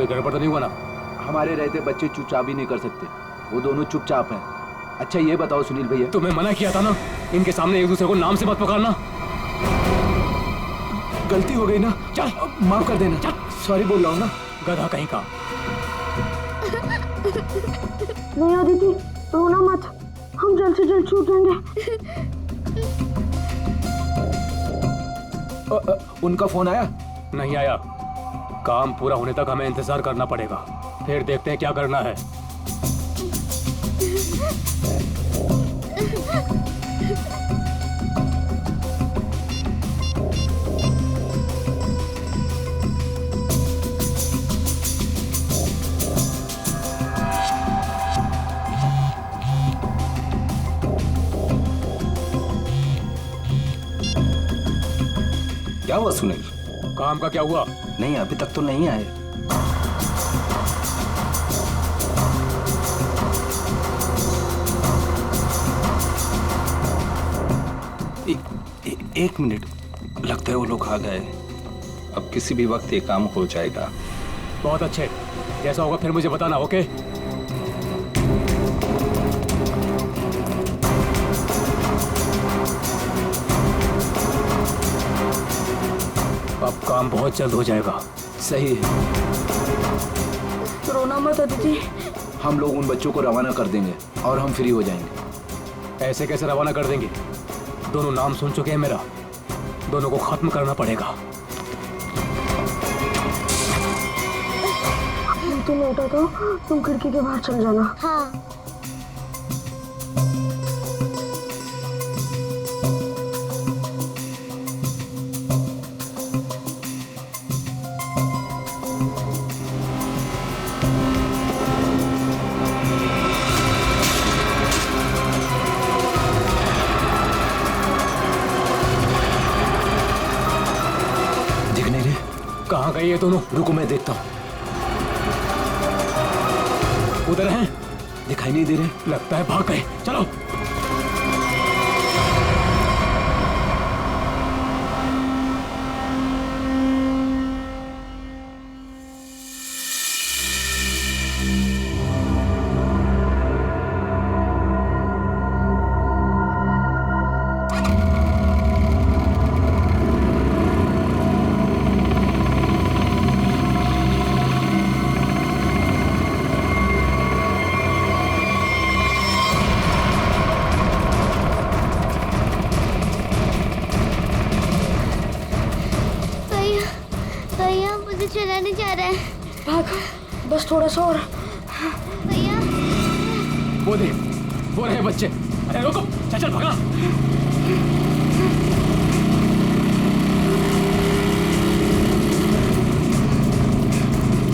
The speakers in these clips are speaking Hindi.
कोई गड़बड़ तो नहीं हुआ ना? हमारे रहते बच्चे चुपचाप ही नहीं कर सकते, वो दोनों चुपचाप हैं। अच्छा ये बताओ सुनील भैया, तुम्हें मना किया था ना इनके सामने एक दूसरे को नाम से मत पुकारना। गलती हो गई ना, चल माफ कर देना। चल। सॉरी बोल रहा हूँ ना। गधा कहीं का। नहीं अदिति, रोना मत, हम जल्द से जल्द छूट जाएंगे। उनका फोन आया? नहीं आया। काम पूरा होने तक हमें इंतजार करना पड़ेगा, फिर देखते हैं क्या करना है। क्या हुआ सुनील? काम का क्या हुआ? नहीं अभी तक तो नहीं आए। एक मिनट, लगता है वो लोग आ गए। अब किसी भी वक्त ये काम हो जाएगा। बहुत अच्छे, जैसा होगा फिर मुझे बताना। ओके? अब काम बहुत जल्द हो जाएगा। सही है, रोना मत अदिति। हम लोग उन बच्चों को रवाना कर देंगे और हम फ्री हो जाएंगे। ऐसे कैसे रवाना कर देंगे? दोनों नाम सुन चुके हैं मेरा, दोनों को खत्म करना पड़ेगा। तुम उठा तो तुम खिड़की के बाहर चल जाना। हाँ। कहाँ गए ये दोनों? रुको मैं देखता हूँ। उधर हैं? दिखाई नहीं दे रहे। लगता है भाग गए। चलो। चलाने जा रहा है। भाग, बस थोड़ा सा और। भैया वो देख, वो रहे बच्चे। अरे रुको, चल चल भागा।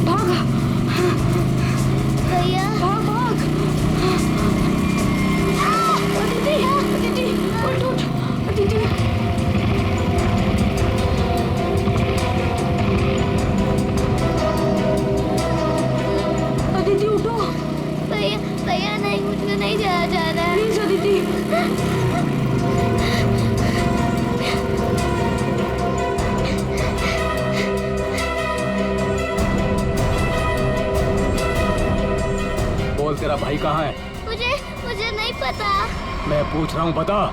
भाग भैया, भाग भाग। अदिति, अदिति, उठ उठ, अदिति। भैया नहीं, मुझे नहीं जाया जा रहा है। प्लीज अदिति। बोल, तेरा भाई कहाँ है? मुझे नहीं पता। मैं पूछ रहा हूँ, बता।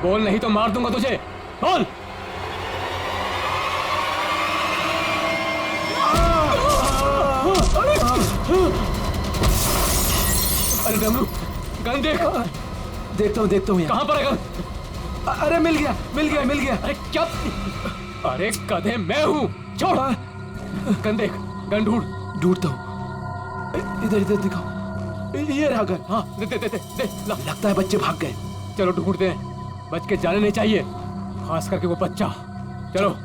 बोल, नहीं तो मार दूंगा तुझे। बोल। अरे डमरू, गन देख। देखता हूँ। कहाँ पर है गन? अरे मिल गया। अरे क्या? अरे गधे, मैं हूँ। छोड़। गन देख, गन ढूंढता हूँ। इधर दिखाओ। ये रहा गन। हाँ, दे। लगता है बच्चे भाग गए। चलो ढूंढते हैं। बच के जाने नहीं चाहिए, खास करके वो बच्चा। चलो।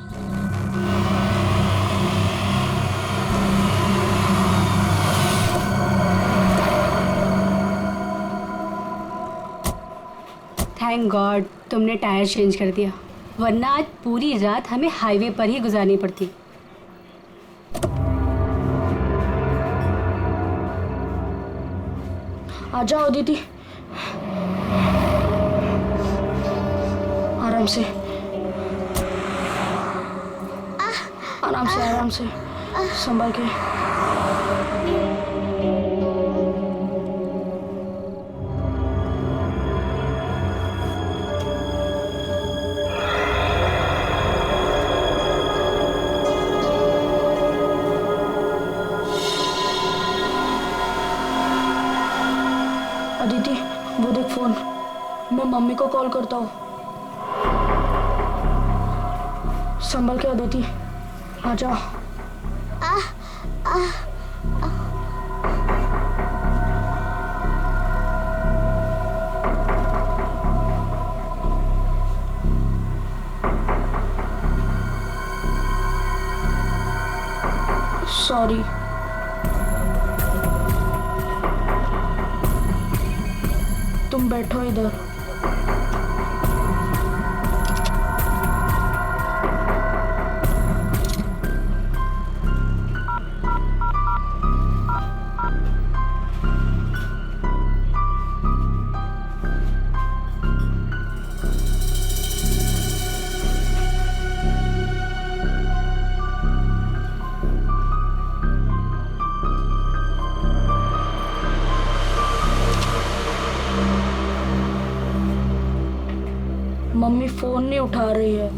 थैंक गॉड तुमने टायर चेंज कर दिया, वरना आज पूरी रात हमें हाईवे पर ही गुजारनी पड़ती। आ जाओ दीदी, आराम से, आराम से। संभाल के। अदिति, वो देख फोन। मैं मम्मी को कॉल करता हूँ। संभल के अदिति, आ जाओ। सॉरी। तुम बैठो इधर। मम्मी फोन नहीं उठा रही है।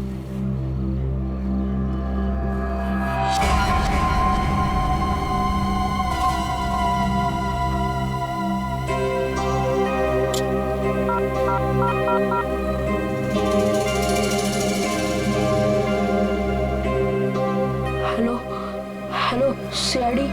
Hello hello CID.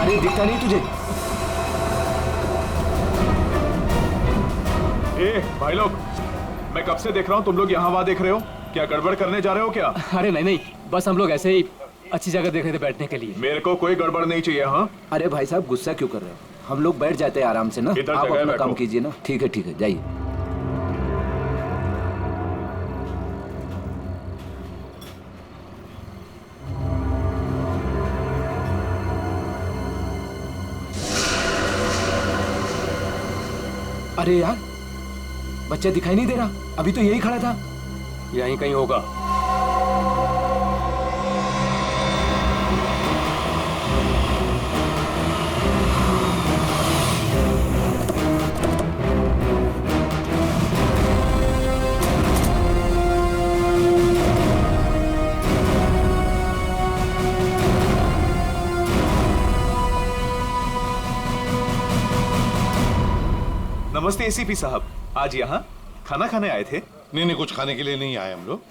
अरे दिखता नहीं तुझे? ए भाई लोग, मैं कब से देख रहा हूँ तुम लोग यहाँ वहाँ देख रहे हो। क्या गड़बड़ करने जा रहे हो क्या? अरे नहीं नहीं, बस हम लोग ऐसे ही अच्छी जगह देख रहे थे बैठने के लिए। मेरे को कोई गड़बड़ नहीं चाहिए। हाँ, अरे भाई साहब गुस्सा क्यों कर रहे हो? हम लोग बैठ जाते हैं आराम से ना। इधर आप जगह अपना बैठो। काम कीजिए ना। ठीक है जाइए। अरे यार, बच्चा दिखाई नहीं दे रहा। अभी तो यही खड़ा था। यहीं कहीं होगा। नमस्ते एसीपी साहब, आज यहाँ खाना खाने आए थे? नहीं, कुछ खाने के लिए नहीं आए हम लोग।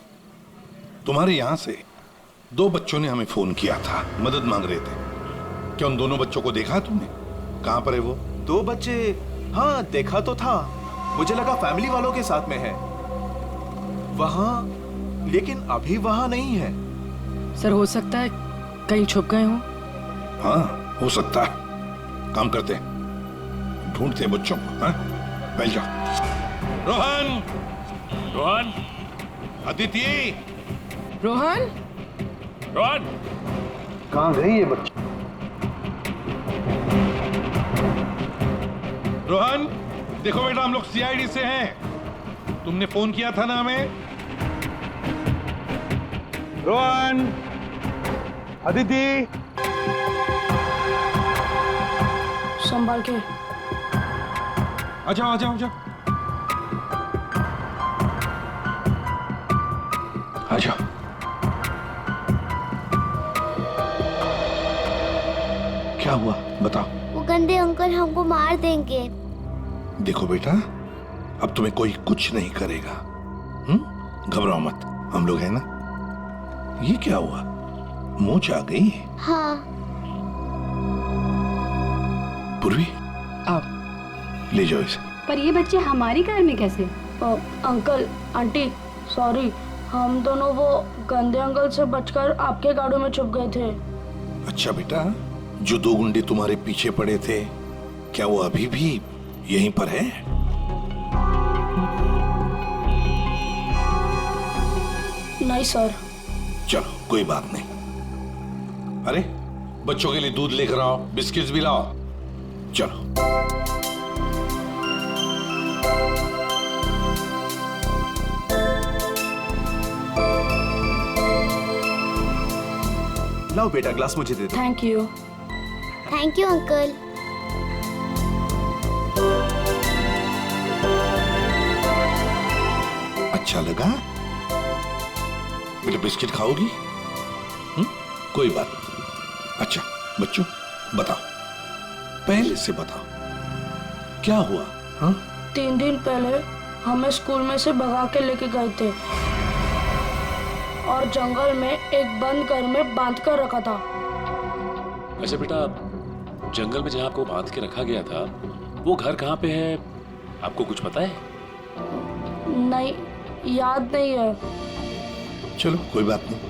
तुम्हारे यहाँ से 2 बच्चों ने हमें फोन किया था, मदद मांग रहे थे। क्या उन दोनों बच्चों को देखा तुमने? कहाँ पर है वो? 2 बच्चे? हाँ देखा तो था, मुझे लगा फैमिली वालों के साथ में है वहाँ, लेकिन अभी वहाँ नहीं है। सर हो सकता है कहीं छुप गए हों। हाँ हो सकता है। काम करते हैं, ढूंढते हैं बच्चों को। हाँ बैठ जाओ। रोहन, रोहन, अदिति, रोहन, रोहन, कहाँ गई ये बच्चा? रोहन देखो बेटा, हम लोग सीआईडी से हैं। तुमने फोन किया था ना हमें? रोहन, अदिति, संभाल के। आ जाओ आ जाओ आ जाओ आ जाओ। क्या हुआ बताओ। वो गंदे अंकल हमको मार देंगे। देखो बेटा, अब तुम्हें कोई कुछ नहीं करेगा। घबराओ मत, हम लोग हैं ना। ये क्या हुआ, मूंछ आ गई? हाँ। पूर्वी आप ले जाओ इसे। पर ये बच्चे हमारी कार में कैसे? अंकल आंटी सॉरी, हम दोनों वो गंदे अंकल से बचकर आपके गाड़ियों में छुप गए थे। अच्छा बेटा, जो 2 गुंडे तुम्हारे पीछे पड़े थे, क्या वो अभी भी यहीं पर है? नहीं सर। चलो कोई बात नहीं। अरे बच्चों के लिए दूध लेकर आओ, बिस्किट्स भी लाओ। चलो। लाओ बेटा, ग्लास मुझे दे दो। Thank you. Thank you uncle. अच्छा लगा? बेटा बिस्किट खाओगी? कोई बात नहीं। अच्छा बच्चों बताओ, पहले से बताओ क्या हुआ? हाँ? 3 दिन पहले हमें स्कूल में से भगा के लेके गए थे और जंगल में एक बंद घर में बांध कर रखा था। अच्छा बेटा, जंगल में जहाँ आपको बांध के रखा गया था वो घर कहाँ पे है, आपको कुछ पता है? नहीं, याद नहीं है। चलो कोई बात नहीं।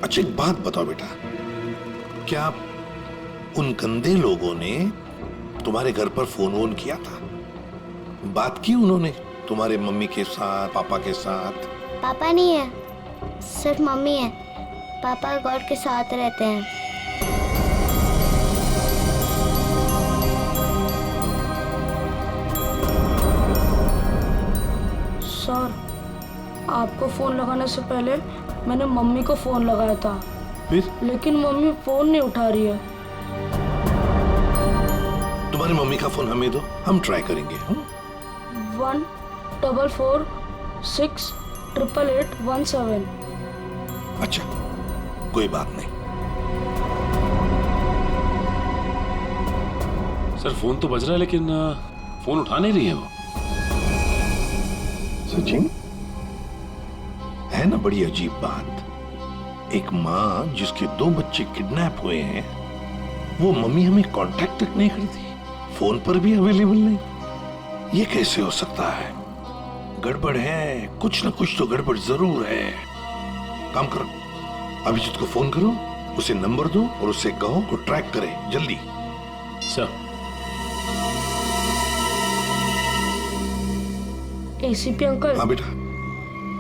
अच्छा एक बात बताओ बेटा, क्या उन गंदे लोगों ने तुम्हारे घर पर फोन वोन किया था? बात की उन्होंने तुम्हारे मम्मी के साथ, पापा के साथ? पापा नहीं है, सिर्फ मम्मी है। पापा गॉड के साथ रहते हैं। सर, आपको फोन लगाने से पहले मैंने मम्मी को फोन लगाया था, फिर? लेकिन मम्मी फोन नहीं उठा रही है। तुम्हारी मम्मी का फोन हमें दो, हम ट्राई करेंगे। 144688817। अच्छा कोई बात नहीं। सर फोन तो बज रहा है लेकिन फोन उठा नहीं रही है वो। सचिन, है ना बड़ी अजीब बात। एक माँ जिसके 2 बच्चे किडनैप हुए हैं, वो मम्मी हमें कांटेक्ट तक नहीं करती, फोन पर भी अवेलेबल नहीं। ये कैसे हो सकता है? गड़बड़ है, कुछ ना कुछ तो गड़बड़ जरूर है। काम करो, अभिजीत को फोन करो, उसे नंबर दो और उसे कहो को ट्रैक करे जल्दी। सर। ACP uncle. हाँ बेटा।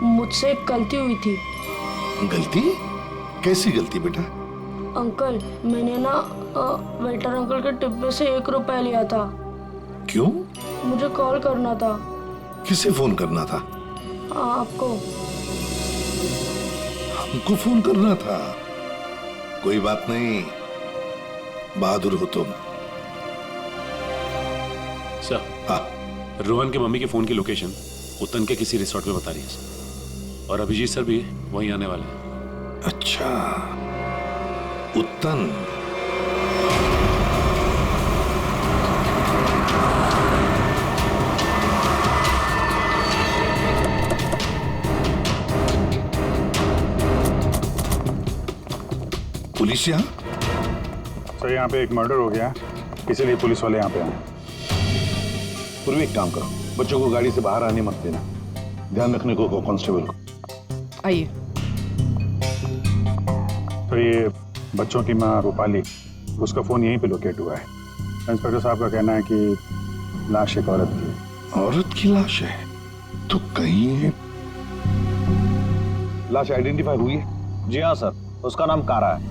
मुझसे एक गलती हुई थी। गलती? कैसी गलती बेटा? अंकल, मैंने ना वेटर अंकल के टिप में से 1 रुपया लिया था। क्यों? मुझे कॉल करना था। किसे फोन करना था? आपको। हमको फोन करना था? कोई बात नहीं, बहादुर हो तुम। सर। हाँ। रोहन के मम्मी के फोन की लोकेशन उत्तन के किसी रिसोर्ट में बता रही है सर, और अभिजीत सर भी वहीं आने वाले हैं। अच्छा, उत्तन। पुलिस यहाँ? सर यहाँ पे एक मर्डर हो गया, इसीलिए पुलिस वाले यहाँ पे आए। पूर्वी एक काम करो, बच्चों को गाड़ी से बाहर आने मत देना, ध्यान रखने को कांस्टेबल को। आइए। तो ये बच्चों की माँ रूपाली, उसका फोन यहीं पे लोकेट हुआ है। इंस्पेक्टर साहब का कहना है कि लाश एक औरत की है। औरत की लाश है? तो कहीं लाश आइडेंटिफाई हुई है? जी हाँ सर, उसका नाम कारा है।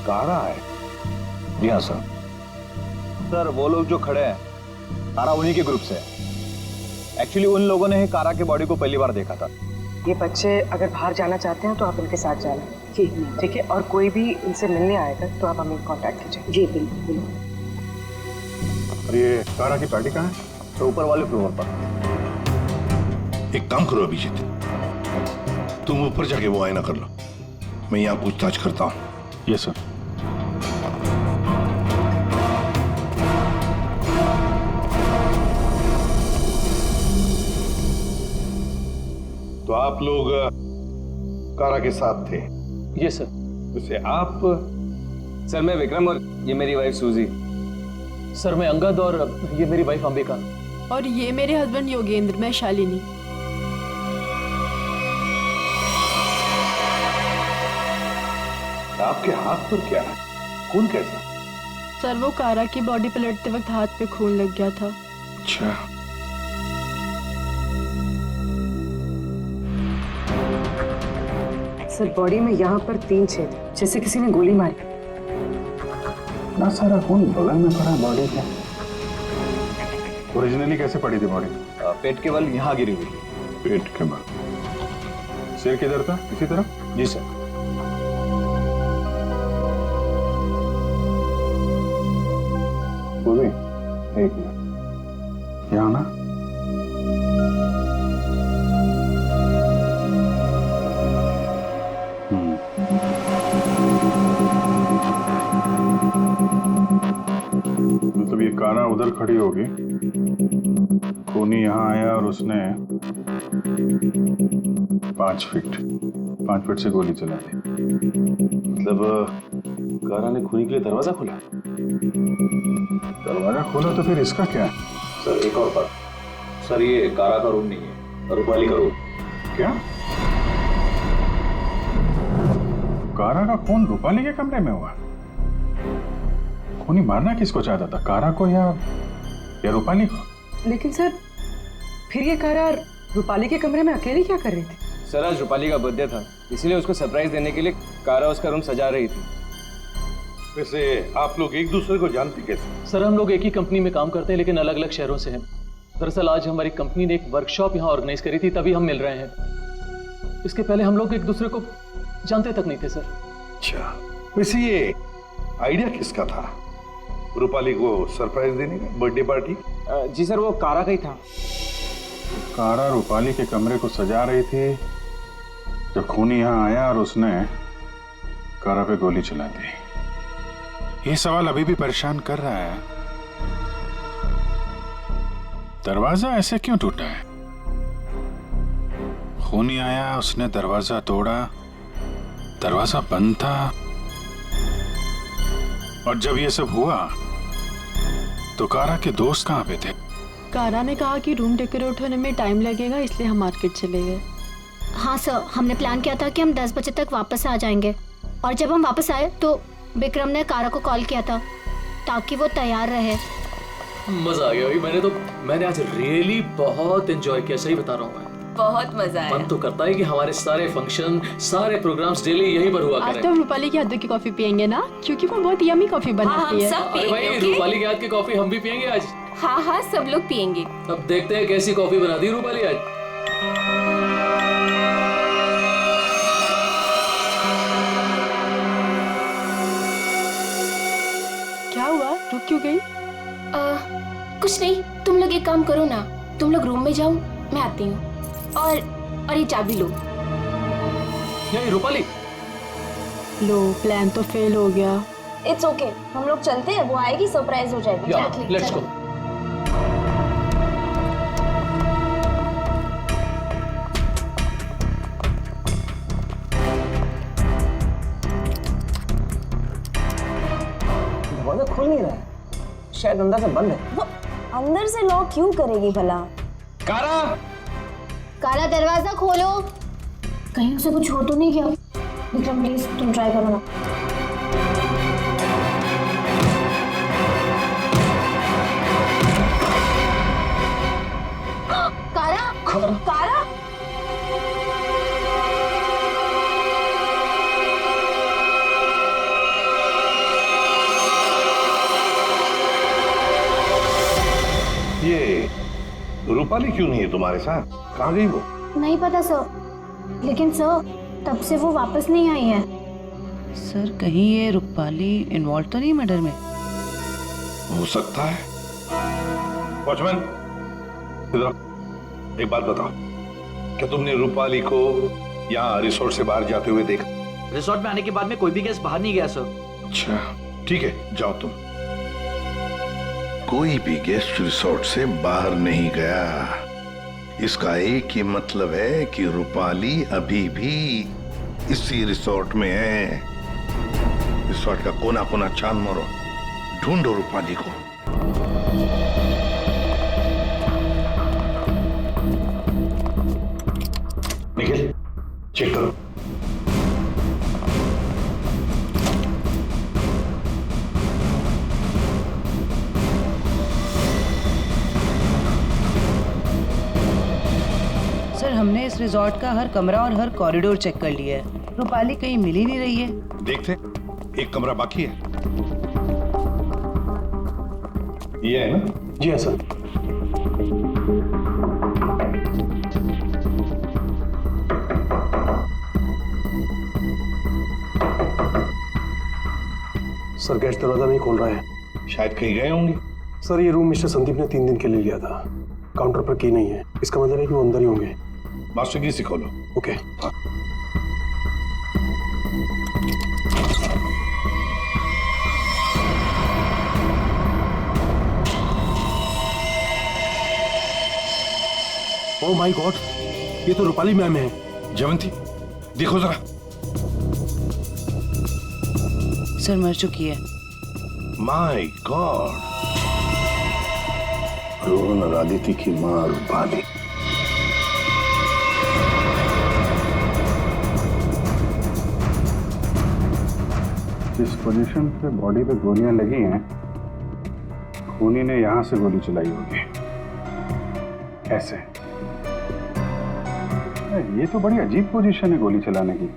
कारा है? जी हाँ सर। सर वो लोग जो खड़े हैं, कारा उन्हीं के ग्रुप से है। एक्चुअली उन लोगों ने ही कारा के बॉडी को पहली बार देखा था। ये बच्चे अगर बाहर जाना चाहते हैं तो आप इनके साथ जाना। जी ठीक है, और कोई भी इनसे मिलने आएगा तो आप हमें कांटेक्ट कीजिए। जी बिल्कुल। और ये कारा की पार्टी कहाँ है? तो ऊपर वाले फ्लोर पर। एक काम करो अभिजीत, तुम ऊपर जाके वो आईना कर लो, मैं यहाँ पूछताछ करता हूँ। Yes sir. तो आप लोग कारा के साथ थे? ये सर। वैसे आप? सर मैं विक्रम और ये मेरी वाइफ सूजी। सर मैं अंगद और ये मेरी वाइफ अंबिका। और ये मेरे हस्बैंड योगेंद्र, मैं शालिनी। आपके हाथ पर क्या है? खून कैसा? सर वो कारा की बॉडी पलटते वक्त हाथ पे खून लग गया था। अच्छा। सर बॉडी में यहाँ पर 3 छेद, जैसे किसी ने गोली मारी। इतना सारा खून बगल में पड़ा बॉडी के। ओरिजिनली कैसे पड़ी थी बॉडी? पेट के बल यहाँ गिरी हुई थी। पेट के बल। सिर किधर था? इसी तरफ? जी सर। वो भी एक मिनट, यहाँ ना। मतलब ये कारा उधर खड़ी होगी, खूनी यहाँ आया और उसने 5 फीट से गोली चला दी। मतलब कारा ने खूनी के लिए दरवाजा खोला? दरवाजा खोला तो फिर इसका क्या है? सर एक और बात सर, ये कारा का रूम नहीं है, रूपाली का रूम। क्या? कारा का खून रूपाली के कमरे में हुआ? खूनी मारना किसको चाहता था, कारा को या रूपाली को? लेकिन सर फिर ये कारा रूपाली के कमरे में अकेली क्या कर रही थी? सर आज रूपाली का बर्थडे था, इसीलिए उसको सरप्राइज देने के लिए कारा उसका रूम सजा रही थी। वैसे आप लोग एक दूसरे को जानते कैसे? सर हम लोग एक ही कंपनी में काम करते हैं लेकिन अलग अलग शहरों से हैं। दरअसल आज हमारी कंपनी ने एक वर्कशॉप यहाँ ऑर्गेनाइज करी थी, तभी हम मिल रहे हैं। इसके पहले हम लोग एक दूसरे को जानते तक नहीं थे सर। अच्छा, वैसे ये आइडिया किसका था, रूपाली को सरप्राइज देने का, बर्थडे पार्टी? जी सर वो कारा का ही था। कारा रूपाली के कमरे को सजा रही थी जब खूनी यहाँ आया और उसने कारा पे गोली चला दी। ये सवाल अभी भी परेशान कर रहा है, दरवाजा ऐसे क्यों टूटा है? खूनी आया, उसने दरवाजा तोड़ा, दरवाजा बंद था, और जब ये सब हुआ तो कारा के दोस्त कहाँ पे थे? कारा ने कहा कि रूम डेकोरेट होने में टाइम लगेगा, इसलिए हम मार्केट चले गए। हाँ सर, हमने प्लान किया था कि हम 10 बजे तक वापस आ जाएंगे, और जब हम वापस आए तो विक्रम ने कारा को कॉल किया था ताकि वो तैयार रहे। मजा आ गया भाई, मैंने आज रियली बहुत एंजॉय किया, सही बता रहा हूँ मैं। बहुत मजा आया। मन तो करता है कि हमारे सारे फंक्शन, सारे प्रोग्राम्स डेली यहीं पर हुआ करें। आज तो हम रूपाली के हाथ की कॉफी पियेंगे ना, क्योंकि वो बहुत यमी कॉफी बनाती है। अरे भाई रूपाली के हाथ की कॉफी हम भी पियेंगे आज। हाँ हाँ सब लोग पियेंगे। अब देखते हैं कैसी कॉफी बनाती है रूपाली आज। क्या हुआ, रुक क्यों गई? कुछ नहीं, तुम लोग एक काम करो ना, तुम लोग रूम में जाओ, मैं आती हूँ। और ये चाबी लो। ये रूपाली, लो प्लान तो फेल हो गया। इट्स ओके, हम लोग चलते हैं, वो आएगी सरप्राइज हो जाएगा। Let's go. दरवाजा खुल नहीं रहा है, शायद अंदर से बंद है। वो अंदर से लॉक क्यों करेगी भला? कारा, कारा दरवाजा खोलो। कहीं उसे कुछ हो तो नहीं गया? विक्रम प्लीज तुम ट्राई करो ना। कारा, कारा, ये रूपाली क्यों नहीं है तुम्हारे साथ, कहाँ गई वो? नहीं पता सर, लेकिन सर तब से वो वापस नहीं आई है। सर कहीं ये रूपाली इन्वॉल्व तो नहीं मर्डर में? हो सकता है। वॉचमैन, इधर एक बात बताओ, क्या तुमने रूपाली को यहाँ रिसोर्ट से बाहर जाते हुए देखा? रिसोर्ट में आने के बाद में कोई भी गेस्ट बाहर नहीं गया सर। अच्छा ठीक है, जाओ तुम। कोई भी गेस्ट रिसोर्ट से बाहर नहीं गया, इसका एक ही मतलब है कि रूपाली अभी भी इसी रिसोर्ट में है। रिसोर्ट का कोना कोना छान मारो, ढूंढो रूपाली को। निखिल, चेक करो। सर हमने इस रिजॉर्ट का हर कमरा और हर कॉरिडोर चेक कर लिया है, रूपाली कहीं मिल ही नहीं रही है। देखते, एक कमरा बाकी है। ये है ना? जी हाँ सर। सर गेस्ट दरवाजा नहीं खोल रहा है। शायद कहीं गए होंगे। सर ये रूम मिस्टर संदीप ने 3 दिन के लिए लिया था। काउंटर पर की नहीं है, इसका मतलब है कि वो अंदर ही होंगे। मास्टर की से खोलो। ओके। ओह माय गॉड, ये तो रूपाली मैम है। जयवंती देखो जरा। सर मर चुकी है। माय गॉड, रोहन और आदित्य की मां रूपाली। जिस पोजीशन पे बॉडी पे गोलियां लगी हैं, खूनी ने यहां से गोली चलाई होगी। ऐसे। ये तो बड़ी अजीब पोजीशन है गोली चलाने की।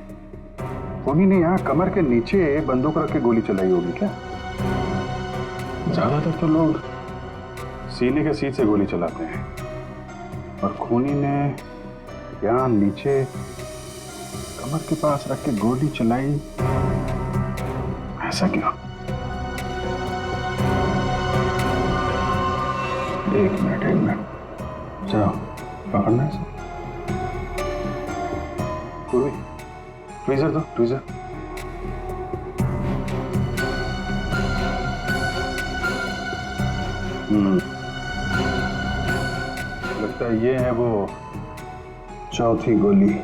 खूनी ने यहाँ कमर के नीचे बंदूक रख के गोली चलाई होगी क्या? ज्यादातर तो लोग सीने के सीट से गोली चलाते हैं, और खूनी ने यहाँ नीचे कमर के पास रख के गोली चलाई। ऐसा क्यों? एक मिनट चलो पकड़ना है। पूर्वी ट्वीजर दो, ट्वीजर। लगता है ये है वो चौथी गोली।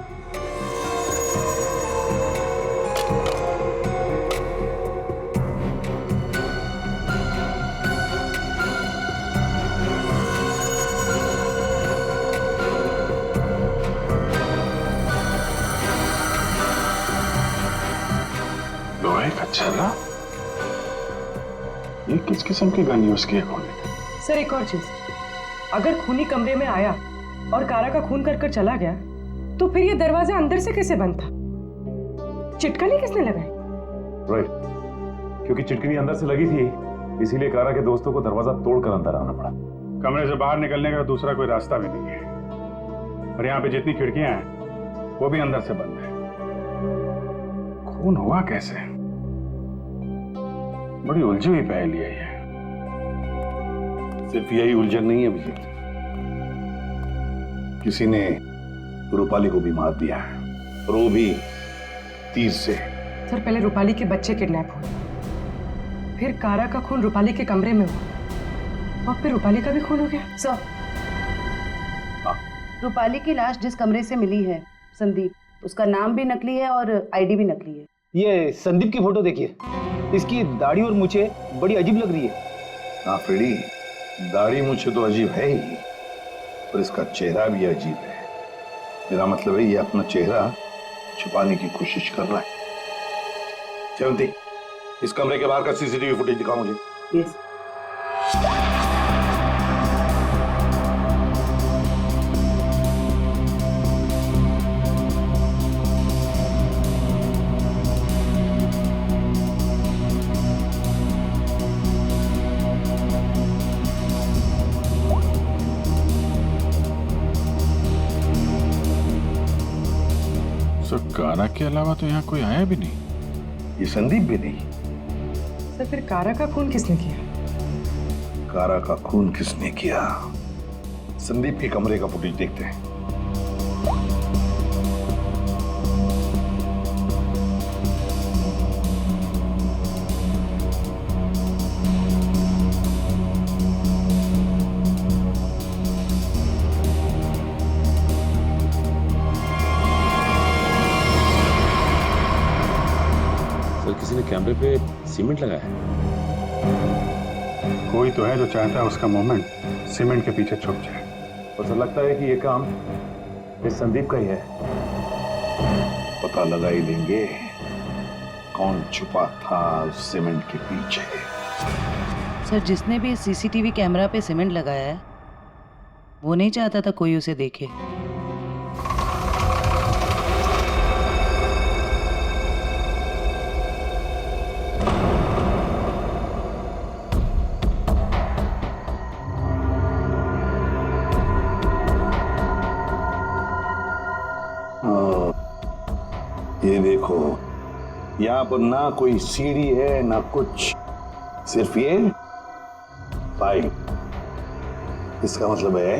चला, ये किस किस्म की गन यूज की है खूनी ने? सर एक और चीज, अगर खूनी कमरे में आया और कारा का खून कर चला गया, तो फिर ये दरवाजा अंदर से कैसे बंद था? चिटकनी किसने लगाई? राइट, क्योंकि चिटकनी अंदर से लगी थी, इसीलिए कारा के दोस्तों को दरवाजा तोड़कर अंदर आना पड़ा। कमरे से बाहर निकलने का दूसरा कोई रास्ता भी नहीं है, और यहाँ पे जितनी खिड़कियां हैं वो भी अंदर से बंद है। खून हुआ कैसे? बड़ी उलझी हुई पहेली है ये। सिर्फ यही उलझन नहीं है अभिजीत, किसी ने रूपाली को भी मार दिया है, और वो भी तीर से। सर पहले रूपाली के बच्चे किडनैप हुए, फिर कारा का खून रूपाली के कमरे में हुआ, और फिर रूपाली का भी खून हो गया। सर रूपाली की लाश जिस कमरे से मिली है, संदीप, उसका नाम भी नकली है और आईडी भी नकली है। ये संदीप की फोटो देखिए, इसकी दाढ़ी और मूछें बड़ी अजीब लग रही है। हाँ फ्रेडी, दाढ़ी मूछें तो अजीब है ही, पर इसका चेहरा भी अजीब है। मेरा मतलब है ये अपना चेहरा छुपाने की कोशिश कर रहा है। जयवंती, इस कमरे के बाहर का सीसीटीवी फुटेज दिखाओ मुझे। यस। कारा के अलावा तो यहाँ कोई आया भी नहीं। ये संदीप भी नहीं। सर फिर कारा का खून किसने किया? कारा का खून किसने किया? संदीप के कमरे का फुटेज देखते हैं। किसी ने कैमरे पे सीमेंट लगाया है। कोई तो है जो चाहता है उसका मूवमेंट सीमेंट के पीछे छुप जाए। और तो लगता है कि ये काम इस संदीप का ही है। पता लगा ही लेंगे कौन छुपा था सीमेंट के पीछे। सर जिसने भी सीसीटीवी कैमरा पे सीमेंट लगाया है, वो नहीं चाहता था कोई उसे देखे। ये देखो, यहाँ पर ना कोई सीढ़ी है ना कुछ, सिर्फ ये पाइप। इसका मतलब है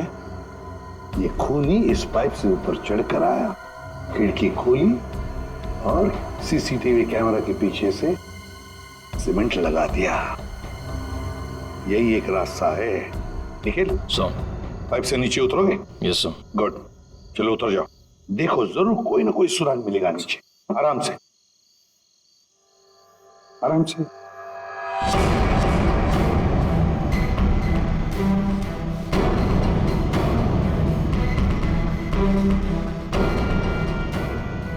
ये खूनी इस पाइप से ऊपर चढ़कर आया, खिड़की खोली और सीसीटीवी कैमरा के पीछे से सीमेंट लगा दिया। यही एक रास्ता है। निखिल, पाइप से नीचे उतरोगे? Yes sir. गुड, चलो उतर जाओ। देखो जरूर कोई ना कोई सुराग मिलेगा नीचे। आराम से, आराम से।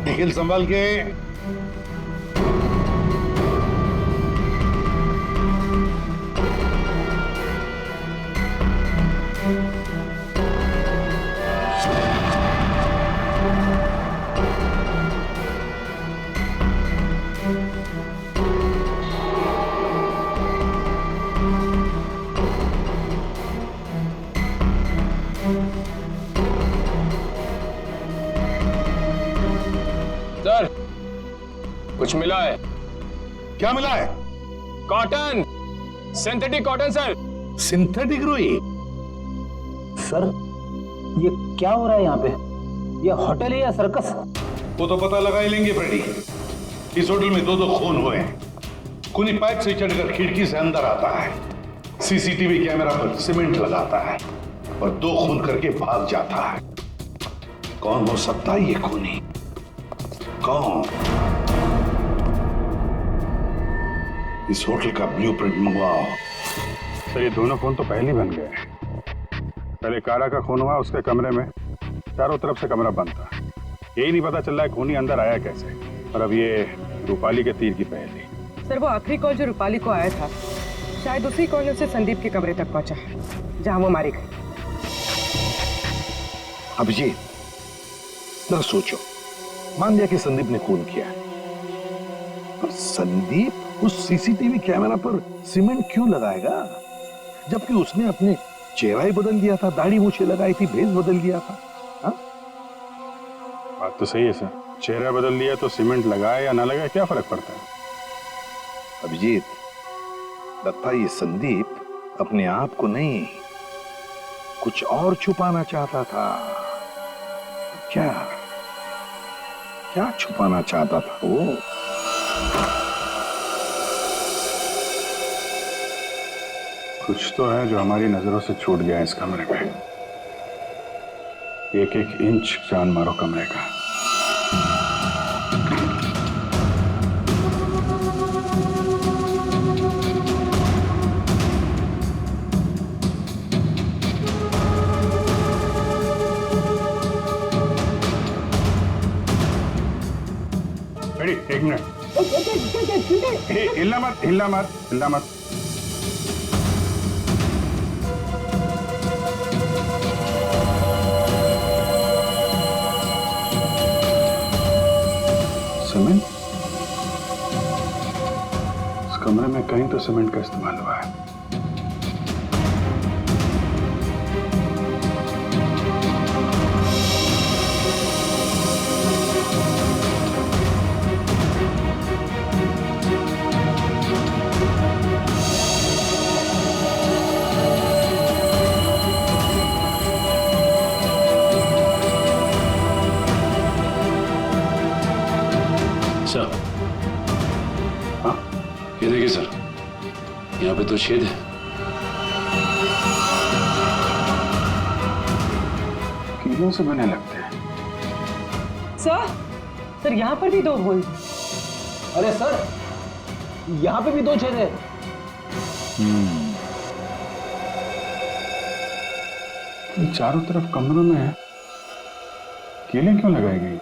निखिल संभाल के। सर, कुछ मिला है। क्या मिला है? Cotton, synthetic cotton sir. Synthetic रुई? सर, ये क्या हो रहा है यहाँ पे? ये होटल है या सर्कस? वो तो पता लगा ही लेंगे फ्रेडी। इस होटल में 2 खून हुए हैं। खूनी पाइप से चढ़कर खिड़की से अंदर आता है, सीसीटीवी कैमरा पर सीमेंट लगाता है और 2 खून करके भाग जाता है। कौन हो सकता है ये खूनी? कौन? इस होटल का ब्लूप्रिंट मंगवाओ। सर, ये दोनों खून तो पहले बन गए। पहले कारा का खून हुआ, उसके कमरे में चारों तरफ से कमरा बंद था। यही नहीं पता चल रहा है खूनी अंदर आया कैसे। और अब ये रूपाली के तीर की पहेली। सर, वो आखिरी कॉल जो रूपाली को आया था, शायद उसी कॉल में उसे संदीप के कमरे तक पहुंचा, जहां वो मारी गई। अभिजीत, जरा सोचो, मान लिया कि संदीप ने खून किया, पर संदीप उस सीसीटीवी कैमरा पर सीमेंट क्यों लगाएगा, जबकि उसने अपने चेहरा ही बदल दिया था, दाढ़ी मूछें लगाई थी, भेष बदल दिया था। हा? बात तो सही है सर, चेहरा बदल दिया तो सीमेंट लगाए या ना लगाए क्या फर्क पड़ता है? अभिजीत, लगता है ये संदीप अपने आप को नहीं, कुछ और छुपाना चाहता था। क्या क्या छुपाना चाहता था वो? कुछ तो है जो हमारी नजरों से छूट गया इस कमरे में। एक एक इंच जान मारो कमरे का। एक मिनट, हिलना मत, हिलना मत, हिलना मत। सीमेंट? इस कमरे में कहीं तो सीमेंट का इस्तेमाल हुआ है। सर, हाँ, ये देखिए सर, यहाँ पे तो छेद है। कीलों से बने लगते हैं। सर, यहाँ पर भी 2 होल। अरे सर, यहाँ पे भी 2 छेद है। चारों तरफ कमरों में कीलें क्यों लगाई गई?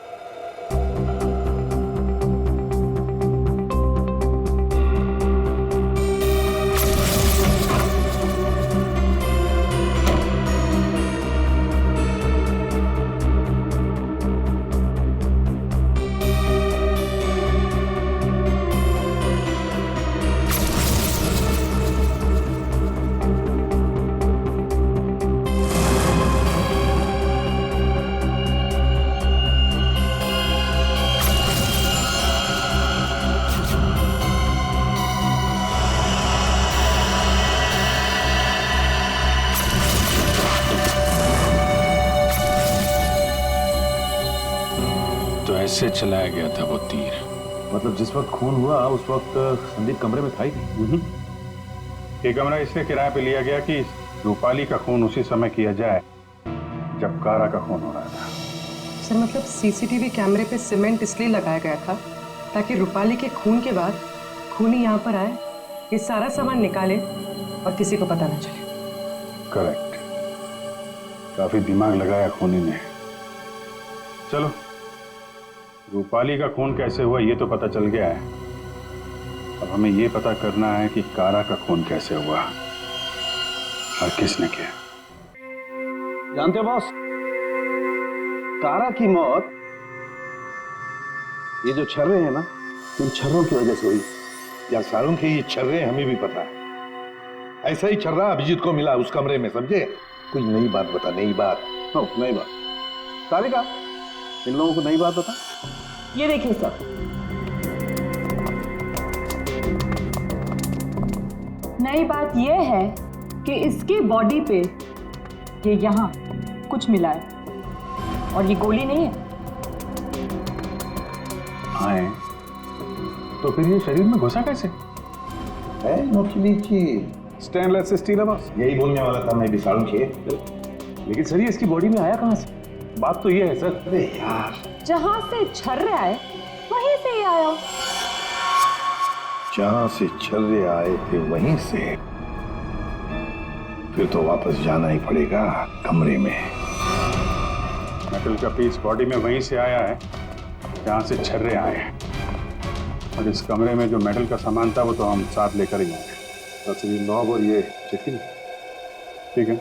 कैसे चलाया गया था वो तीर? मतलब जिस वक्त खून हुआ उस वक्त संदीप कमरे में था ही नहीं। ये कमरा इसलिए किराए पे लिया गया कि रूपाली का खून उसी समय किया जाए जब कारा का खून हो रहा था। सर मतलब सीसीटीवी कैमरे पे सीमेंट इसलिए लगाया गया था ताकि रूपाली के खून के बाद खूनी यहाँ पर आए, ये सारा सामान निकाले और किसी को पता ना चले। करेक्ट, काफी दिमाग लगाया खूनी ने। चलो, रूपाली का खून कैसे हुआ ये तो पता चल गया है। अब हमें ये पता करना है कि कारा का खून कैसे हुआ और किसने किया। जानते हो बॉस, कारा की मौत ये जो छर्रे हैं ना, इन छर्रों की वजह से हुई। या सारों के ये छर्रे हमें भी पता है। ऐसा ही छर्रा अभिजीत को मिला उस कमरे में, समझे? कोई नई बात बता, नई बात। नई बात। तारिका, इन लोगों को नई बात बता। ये देखिए सर, नई बात यह है कि इसकी बॉडी पे ये यहाँ कुछ मिला है और ये गोली नहीं है। हाँ, तो फिर ये शरीर में घुसा कैसे? है नोटली चीज, स्टेनलेस स्टील है बस। यही बोलने वाला था मैं भी सारुण के। लेकिन सर ये इसकी बॉडी में आया कहाँ से? बात तो ये है सर। अरे यार, जहां से छर्रे आए वहीं से ही आया। जहां से छर्रे आए थे वहीं से, फिर तो वापस जाना ही पड़ेगा कमरे में। मेटल का पीस बॉडी में वहीं से आया है जहां से छर्रे आए हैं, और इस कमरे में जो मेटल का सामान था वो तो हम साथ लेकर ही आए। तो ये नॉब और ये चिट्ठी, ठीक है,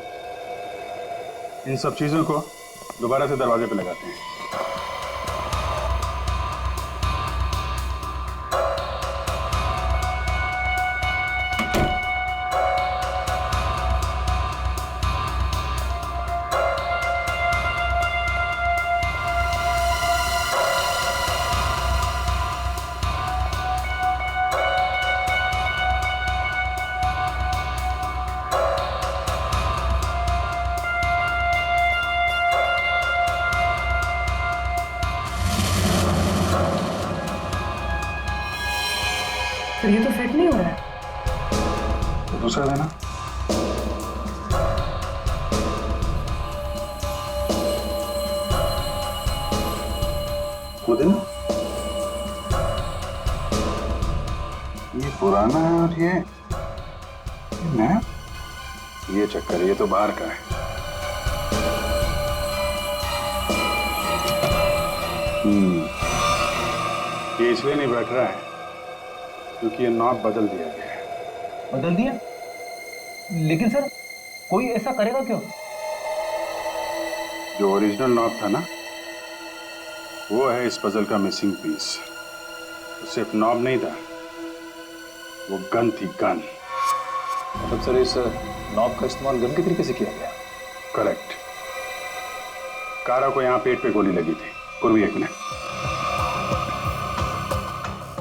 इन सब चीजों को दोबारा से दरवाजे पे लगाते हैं। फिर ये तो फिट नहीं हो रहा है। तो दूसरा देना। वो देना। ये पुराना है और ये नया। ये चक्कर है, ये तो बाहर का है। ये इसलिए नहीं बैठ रहा है क्योंकि ये नॉब बदल दिया गया है। बदल दिया? लेकिन सर कोई ऐसा करेगा क्यों? जो ओरिजिनल नॉब था ना, वो है इस पजल का मिसिंग पीस। तो सिर्फ नॉब नहीं था, वो गन थी, गन। मतलब सर इस नॉब का इस्तेमाल गन के तरीके से किया गया? करेक्ट। कारा को यहाँ पेट पे गोली लगी थी। पूर्वी, एक मिनट।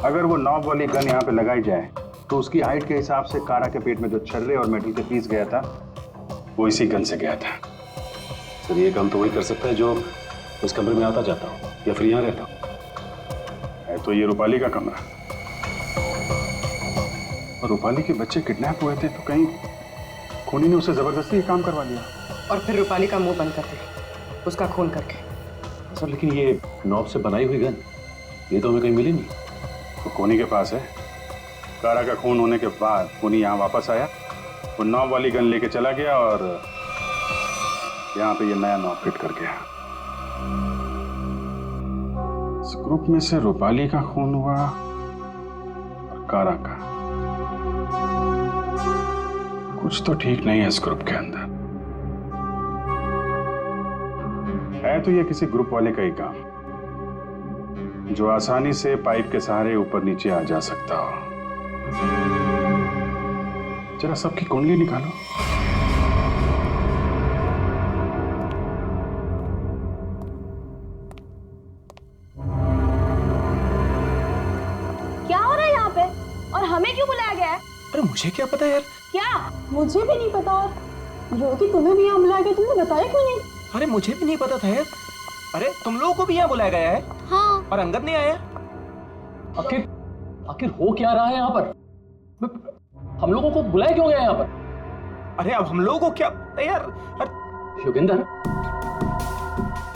अगर वो नॉब वाली गन यहाँ पे लगाई जाए तो उसकी हाइट के हिसाब से कारा के पेट में जो छर्रे और मेटल के पीस गया था वो इसी गन से गया था। सर ये काम तो वही कर सकता है जो उस कमरे में आता जाता हो या फिर यहाँ रहता हो। है तो ये रूपाली का कमरा, और रूपाली के बच्चे किडनैप हुए थे तो कहीं खूनी ने उसे जबरदस्ती ये काम करवा दिया और फिर रूपाली का मुंह बंद कर दिया उसका खून करके। सर लेकिन ये नॉब से बनाई हुई गन ये तो हमें कहीं मिली नहीं। तो खूनी के पास है। कारा का खून होने के बाद खूनी यहाँ वापस आया, वो नॉब वाली गन लेके चला गया और यहाँ पे ये नया नॉब फिट कर गया। इस ग्रुप में से रूपाली का खून हुआ और कारा का। कुछ तो ठीक नहीं है इस ग्रुप के अंदर। है तो ये किसी ग्रुप वाले का ही काम जो आसानी से पाइप के सहारे ऊपर नीचे आ जा सकता हो। जरा सबकी कुंडली निकालो। क्या हो रहा है यहाँ पे और हमें क्यों बुलाया गया है? अरे मुझे क्या पता यार। क्या? मुझे भी नहीं पता, और जो कि तुम्हें भी यहाँ बुलाया गया, तुमने बताया क्यों नहीं? अरे मुझे भी नहीं पता था यार। अरे तुम लोगों को भी यहाँ बुलाया गया है? हाँ, और अंगद नहीं आया। आखिर आखिर हो क्या रहा है यहाँ पर? हम लोगों को बुलाया क्यों गया यहाँ पर? अरे अब हम लोगों को क्या यार? योगेंद्र,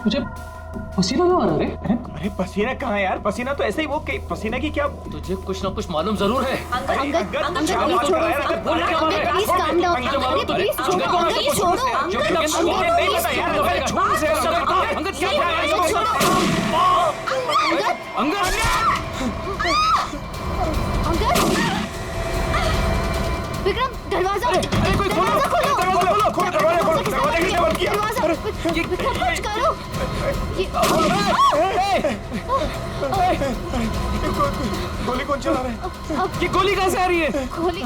मुझे पसीना क्यों आ रहा है? अरे पसीना कहाँ यार? पसीना तो ऐसे ही वो पसीना की क्या? तुझे कुछ ना कुछ मालूम जरूर है। विक्रम, दरवाजा विक्रम, कुछ करो। गोली कौन चला रहा है? ये गोली कहाँ से आ रही है? गोली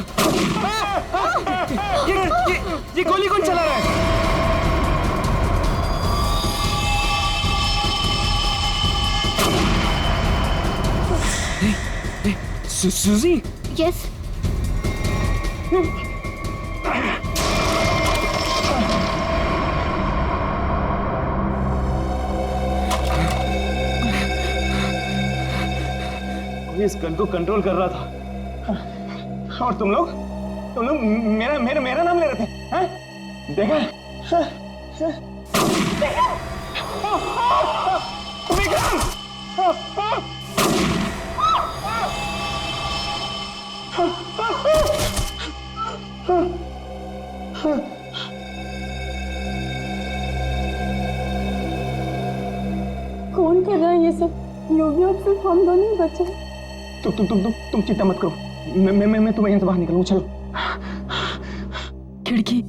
ये गोली कौन चला रहा है? सुजी? यस। इस गन को कंट्रोल कर रहा था और तुम लोग मेरा मेरा मेरा नाम ले रहे थे, हैं? देखा? विक्रम! कौन कर रहा है ये सब? योगी, अब सिर्फ हम दोनों ही बचे। तुम चिंता मत करो, मैं तुम्हें यहाँ से बाहर निकलूँ। चलो। खिड़की।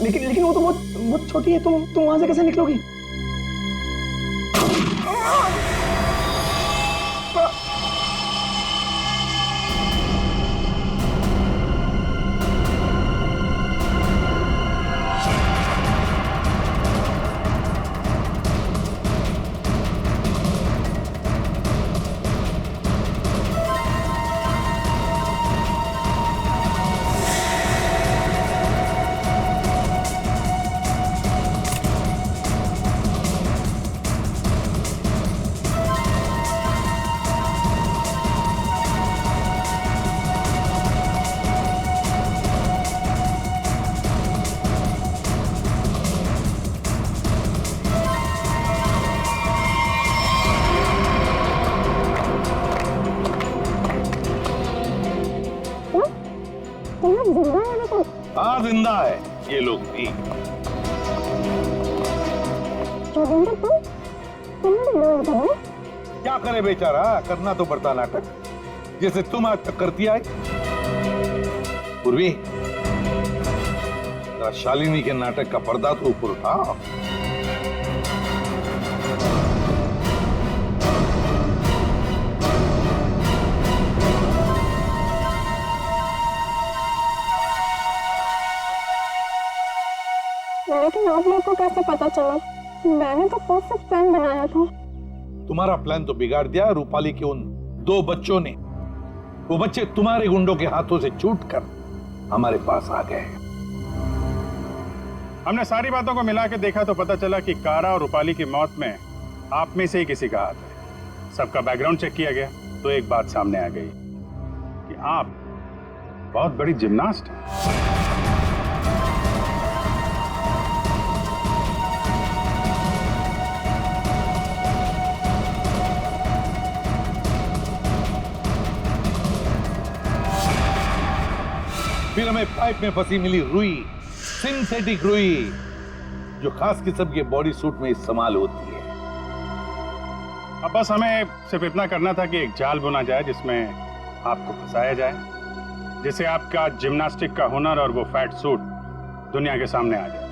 लेकिन वो तो बहुत छोटी है, तुम वहां से कैसे निकलोगी? हाँ, जिंदा है ये लोग भी। क्या करे बेचारा, करना तो पड़ता नाटक, जैसे तुम आज तक करती आई। पूर्वी, शालिनी के नाटक का पर्दा तो ऊपर उठा। लेकिन आप लोग को कैसे पता चला? मैंने तो परफेक्ट प्लान बनाया था। तुम्हारा प्लान तो बिगाड़ दिया रूपाली के उन 2 बच्चों ने। वो बच्चे तुम्हारे गुंडों के हाथों से छूटकर हमारे पास आ गए। हमने सारी बातों को मिला के देखा तो पता चला कि कारा और रूपाली की मौत में आप में से ही किसी का हाथ है। सबका बैकग्राउंड चेक किया गया तो एक बात सामने आ गई कि आप बहुत बड़ी जिम्नास्ट हैं। फिर हमें पाइप में फंसी मिली रुई, सिंथेटिक रुई, जो खास किस्म के बॉडी सूट में इस्तेमाल होती है। अब बस हमें सिर्फ इतना करना था कि एक जाल बुना जाए जिसमें आपको फंसाया जाए, जिससे आपका जिम्नास्टिक का हुनर और वो फैट सूट दुनिया के सामने आ जाए।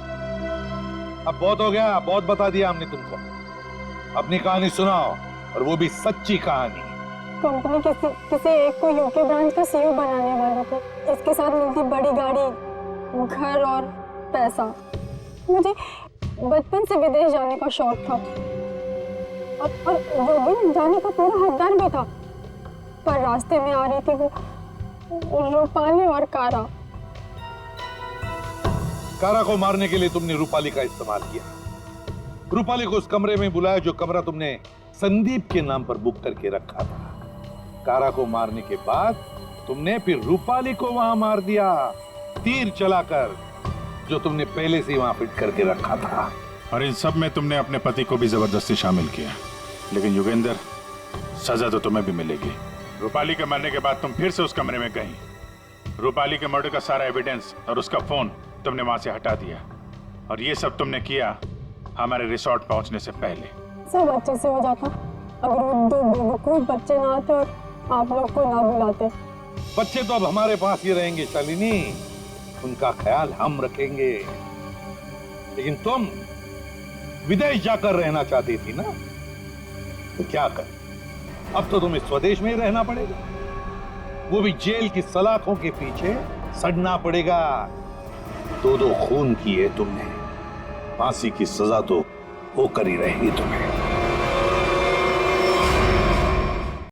अब बहुत हो गया, बहुत बता दिया हमने तुमको। अपनी कहानी सुनाओ, और वो भी सच्ची कहानी। कंपनी किसी एक को यूके ब्रांच का सीईओ बनाने वाले थे। इसके साथ मिलती बड़ी गाड़ी, घर और पैसा। मुझे बचपन से विदेश जाने का शौक था और योगी जाने का पूरा हकदार भी था, पर रास्ते में आ रही थी वो रूपाली और कारा। कारा को मारने के लिए तुमने रूपाली का इस्तेमाल किया। रूपाली को उस कमरे में बुलाया जो कमरा तुमने संदीप के नाम पर बुक करके रखा था। कारा को मारने के बाद तुमने फिर रूपाली को वहां मार दिया, तीर चलाकर, जो तुमने पहले से वहां फिट करके रखा था। और इन सब में तुमने अपने पति को भी जबरदस्ती शामिल किया। लेकिन योगेंद्र, सजा तो तुम्हें भी मिलेगी। रूपाली के मरने के बाद तुम फिर से उस कमरे में गई। रूपाली के मर्डर का सारा एविडेंस और उसका फोन तुमने वहां से हटा दिया। और ये सब तुमने किया हमारे रिसोर्ट पहुंचने से पहले। सब अच्छे से हो जाता अगर वो दो बेवकूफ बच्चे ना आते और आप लोग को ना बुलाते। बच्चे तो अब हमारे पास ही रहेंगे शालिनी, उनका ख्याल हम रखेंगे। लेकिन तुम विदेश जाकर रहना चाहती थी ना, तो क्या कर, अब तो तुम्हें स्वदेश में ही रहना पड़ेगा, वो भी जेल की सलाखों के पीछे सड़ना पड़ेगा। दो खून किए तुमने, फांसी की सजा तो होकर ही रहेगी तुम्हें।